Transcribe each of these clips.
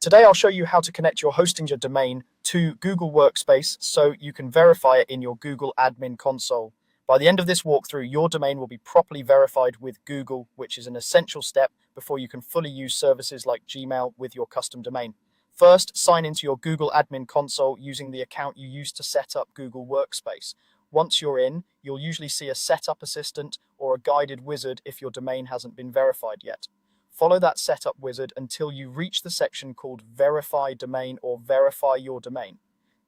Today I'll show you how to connect your Hostinger domain to Google Workspace so you can verify it in your Google admin console. By the end of this walkthrough, your domain will be properly verified with Google, which is an essential step before you can fully use services like Gmail with your custom domain. First, sign into your Google admin console using the account you used to set up Google Workspace. Once you're in, you'll usually see a setup assistant or a guided wizard if your domain hasn't been verified yet. Follow that setup wizard until you reach the section called Verify Domain or Verify Your Domain.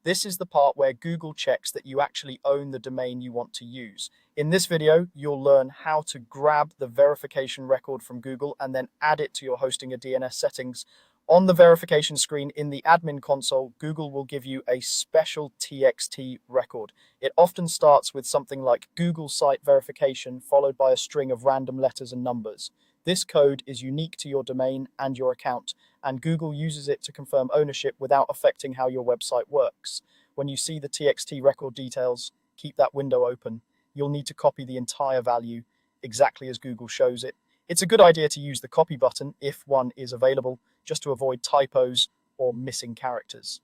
This is the part where Google checks that you actually own the domain you want to use. In this video, you'll learn how to grab the verification record from Google and then add it to your Hostinger DNS settings. On the verification screen in the admin console, Google will give you a special TXT record. It often starts with something like Google site verification followed by a string of random letters and numbers. This code is unique to your domain and your account, and Google uses it to confirm ownership without affecting how your website works. When you see the TXT record details, keep that window open. You'll need to copy the entire value exactly as Google shows it. It's a good idea to use the copy button if one is available, just to avoid typos or missing characters.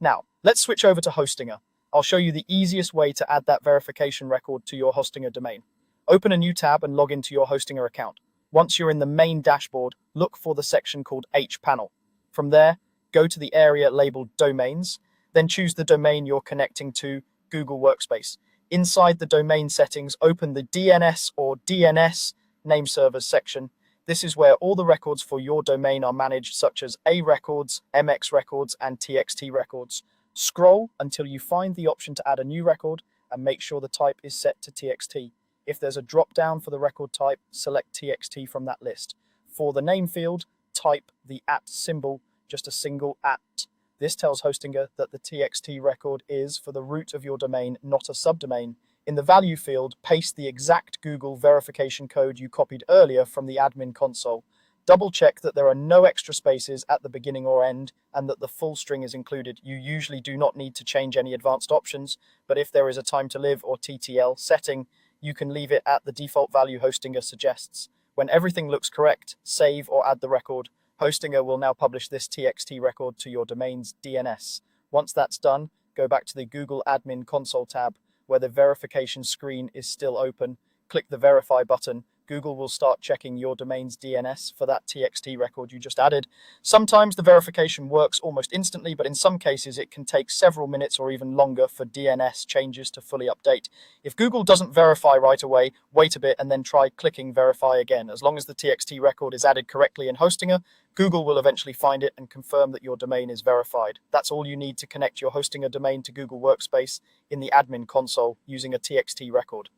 Now, let's switch over to Hostinger. I'll show you the easiest way to add that verification record to your Hostinger domain. Open a new tab and log into your Hostinger account. Once you're in the main dashboard, look for the section called hPanel. From there, go to the area labeled Domains, then choose the domain you're connecting to, Google Workspace. Inside the domain settings, open the DNS or DNS name servers section. This is where all the records for your domain are managed, such as A records, MX records, and TXT records. Scroll until you find the option to add a new record and make sure the type is set to TXT. If there's a drop-down for the record type, select TXT from that list. For the name field, type the @ symbol, just a single @. This tells Hostinger that the TXT record is for the root of your domain, not a subdomain. In the value field, paste the exact Google verification code you copied earlier from the admin console. Double-check that there are no extra spaces at the beginning or end and that the full string is included. You usually do not need to change any advanced options, but if there is a time to live or TTL setting, you can leave it at the default value Hostinger suggests. When everything looks correct, save or add the record. Hostinger will now publish this TXT record to your domain's DNS. Once that's done, go back to the Google Admin Console tab, where the verification screen is still open. Click the Verify button. Google will start checking your domain's DNS for that TXT record you just added. Sometimes the verification works almost instantly, but in some cases it can take several minutes or even longer for DNS changes to fully update. If Google doesn't verify right away, wait a bit and then try clicking Verify again. As long as the TXT record is added correctly in Hostinger, Google will eventually find it and confirm that your domain is verified. That's all you need to connect your Hostinger domain to Google Workspace in the admin console using a TXT record.